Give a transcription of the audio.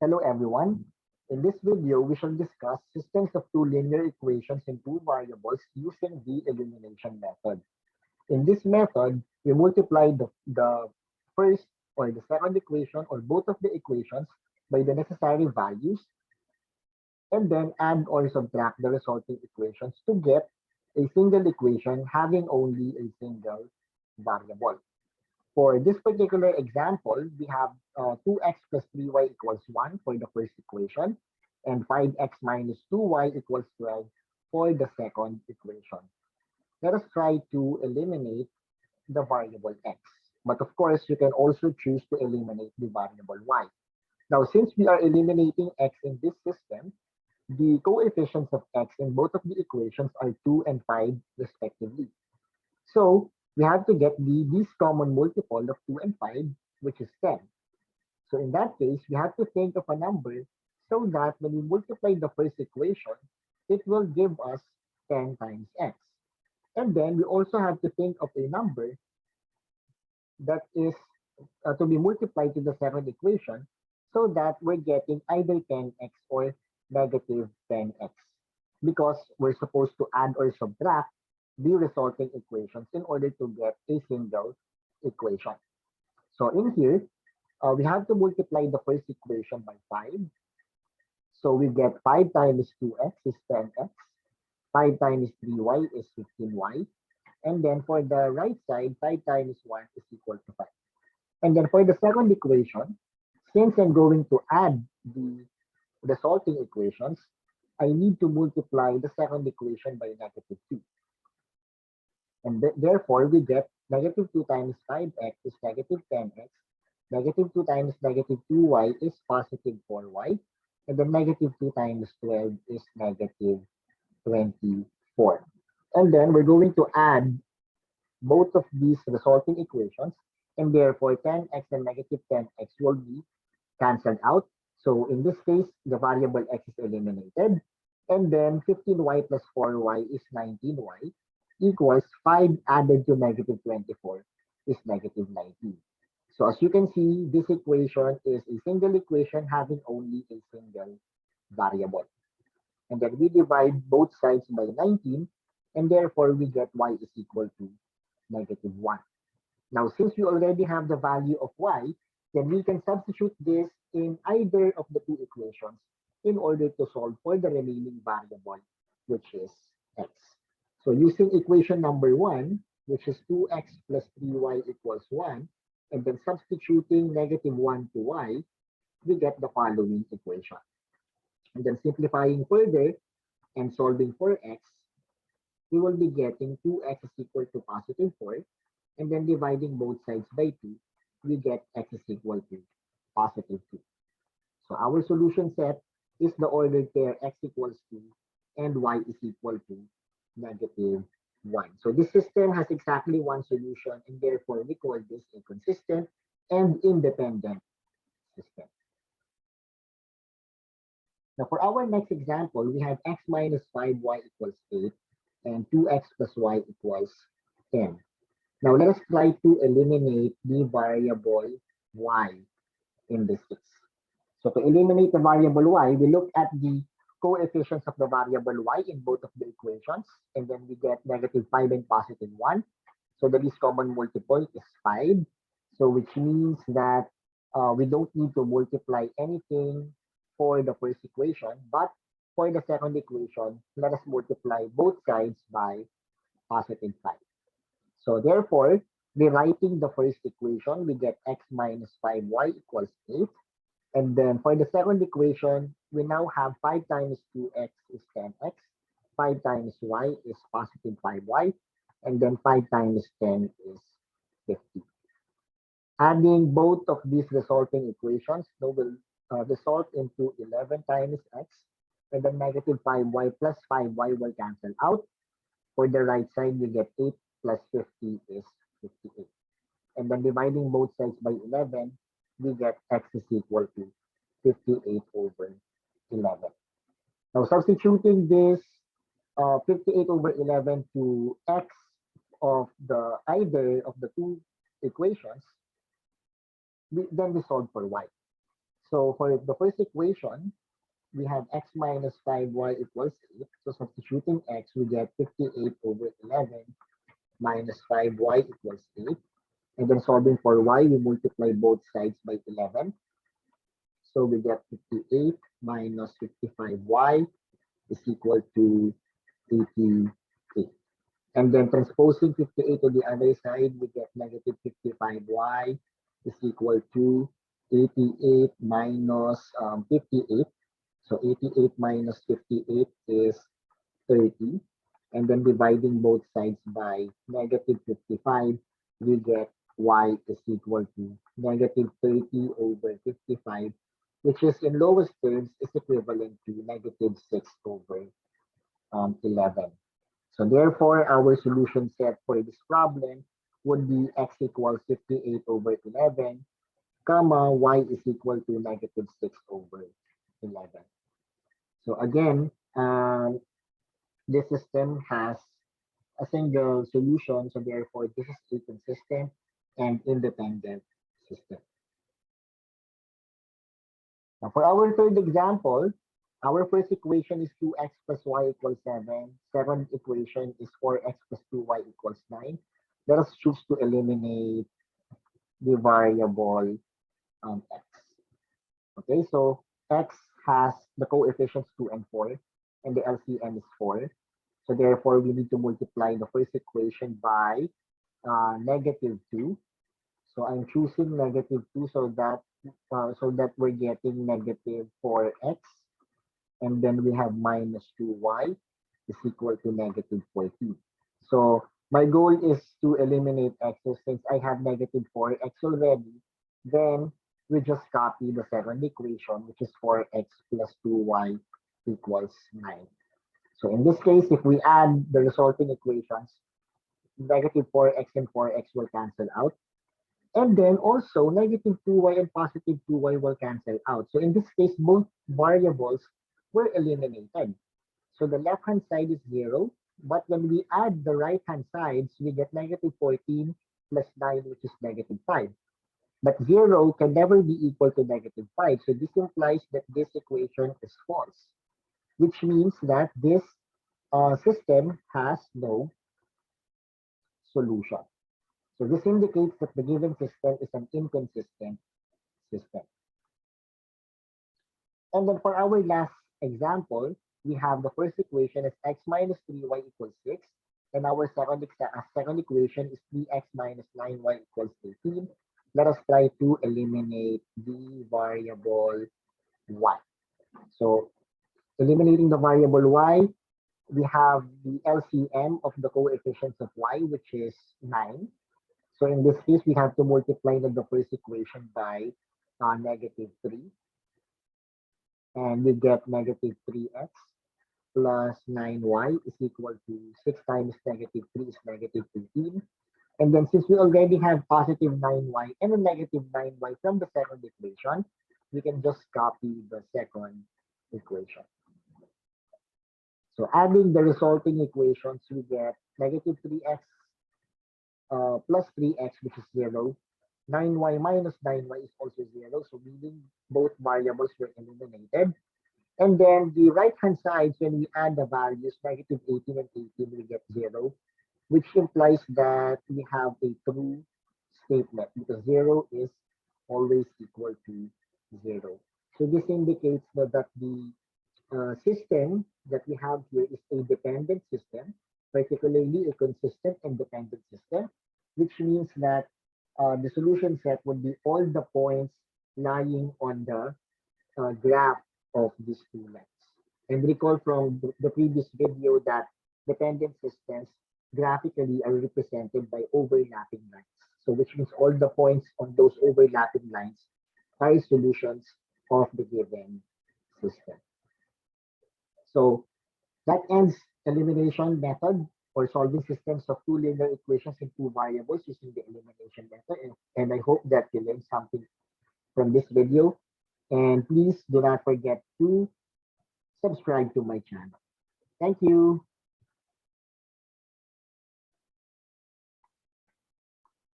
Hello everyone. In this video, we shall discuss systems of two linear equations in two variables using the elimination method. In this method, we multiply the first or the second equation or both of the equations by the necessary values and then add or subtract the resulting equations to get a single equation having only a single variable. For this particular example, we have 2x plus 3y equals 1 for the first equation and 5x minus 2y equals 12 for the second equation. Let us try to eliminate the variable x. But of course, you can also choose to eliminate the variable y. Now, since we are eliminating x in this system, the coefficients of x in both of the equations are 2 and 5 respectively. So we have to get the least common multiple of 2 and 5, which is 10. So in that case, we have to think of a number so that when we multiply the first equation, it will give us 10 times x. And then we also have to think of a number that is to be multiplied to the second equation so that we're getting either 10x or negative 10x because we're supposed to add or subtract the resulting equations in order to get a single equation. So in here, we have to multiply the first equation by 5. So we get 5 times 2x is 10x, 5 times 3y is 15y, and then for the right side, 5 times 1 is equal to 5. And then for the second equation, since I'm going to add the resulting equations, I need to multiply the second equation by negative 2. And therefore, we get negative 2 times 5x is negative 10x, negative 2 times negative 2y is positive 4y, and then negative 2 times 12 is negative 24. And then we're going to add both of these resulting equations, and therefore 10x and negative 10x will be cancelled out. So in this case, the variable x is eliminated, and then 15y plus 4y is 19y equals 5 added to negative 24 is negative 19. So as you can see, this equation is a single equation having only a single variable. And then we divide both sides by 19, and therefore we get y is equal to negative 1. Now, since we already have the value of y, then we can substitute this in either of the two equations in order to solve for the remaining variable, which is x. So using equation number 1, which is 2x plus 3y equals 1, and then substituting negative 1 to y, we get the following equation. And then simplifying further and solving for x, we will be getting 2x is equal to positive 4, and then dividing both sides by 2, we get x is equal to positive 2. So our solution set is the ordered pair x equals 2 and y is equal to negative 1. So this system has exactly one solution, and therefore we call this a consistent and independent system. Now for our next example, we have x minus 5y equals 8 and 2x plus y equals 10. Now let us try to eliminate the variable y in this case. So to eliminate the variable y, we look at the coefficients of the variable y in both of the equations, and then we get negative 5 and positive 1. So the least common multiple is 5. So which means that we don't need to multiply anything for the first equation, but for the second equation, let us multiply both sides by positive 5. So therefore, rewriting the first equation, we get x minus 5y equals 8. And then for the second equation, we now have 5 times 2x is 10x, 5 times y is positive 5y, and then 5 times 10 is 50. Adding both of these resulting equations will result into 11 times x, and then negative 5y plus 5y will cancel out. For the right side, we get 8 plus 50 is 58. And then dividing both sides by 11, we get x is equal to 58 over 11. Now substituting this 58 over 11 to x of the either of the two equations, then we solve for y. So for the first equation, we have x minus 5y equals 8. So substituting x, we get 58 over 11 minus 5y equals 8. And then solving for y, we multiply both sides by 11. So we get 58 minus 55y is equal to 88. And then transposing 58 to the other side, we get negative 55y is equal to 88 minus 58. So 88 minus 58 is 30. And then dividing both sides by negative 55, we get y is equal to negative 30 over 55, which is in lowest terms is equivalent to negative 6 over 11. So therefore, our solution set for this problem would be x equals 58 over 11, comma, y is equal to negative 6 over 11. So again, this system has a single solution, so therefore this is a consistent and independent system. Now for our third example, our first equation is 2x plus y equals 7. Second equation is 4x plus 2y equals 9. Let us choose to eliminate the variable x. Okay, so x has the coefficients 2 and 4, and the LCM is 4. So therefore, we need to multiply the first equation by negative 2. So I'm choosing negative 2 so that we're getting negative 4x. And then we have minus 2y is equal to negative 14. So my goal is to eliminate x. So since I have negative 4x already, then we just copy the second equation, which is 4x plus 2y equals 9. So in this case, if we add the resulting equations, negative 4x and 4x will cancel out. And then also negative 2y and positive 2y will cancel out. So in this case, both variables were eliminated. So the left-hand side is 0. But when we add the right-hand sides, we get negative 14 plus 9, which is negative 5. But 0 can never be equal to negative 5. So this implies that this equation is false, which means that this system has no solution. So this indicates that the given system is an inconsistent system. And then for our last example, we have the first equation is x minus 3y equals 6. And our second equation is 3x minus 9y equals 18. Let us try to eliminate the variable y. So eliminating the variable y, we have the LCM of the coefficients of y, which is 9. So in this case, we have to multiply the first equation by negative 3. And we get negative 3x plus 9y is equal to 6 times negative 3 is negative 15. And then since we already have positive 9y and a negative 9y from the second equation, we can just copy the second equation. So adding the resulting equations, we get negative 3x plus 3x, which is 0. 9y minus 9y is also 0. So meaning both variables were eliminated. And then the right-hand side, when we add the values, negative 18 and 18, we get 0, which implies that we have a true statement because 0 is always equal to 0. So this indicates that the system that we have here is a dependent system, particularly a consistent and dependent system, which means that the solution set would be all the points lying on the graph of these two lines. And recall from the previous video that dependent systems graphically are represented by overlapping lines. So which means all the points on those overlapping lines are solutions of the given system. So that ends elimination method for solving systems of two linear equations in two variables using the elimination method. And I hope that you learned something from this video. And please do not forget to subscribe to my channel. Thank you.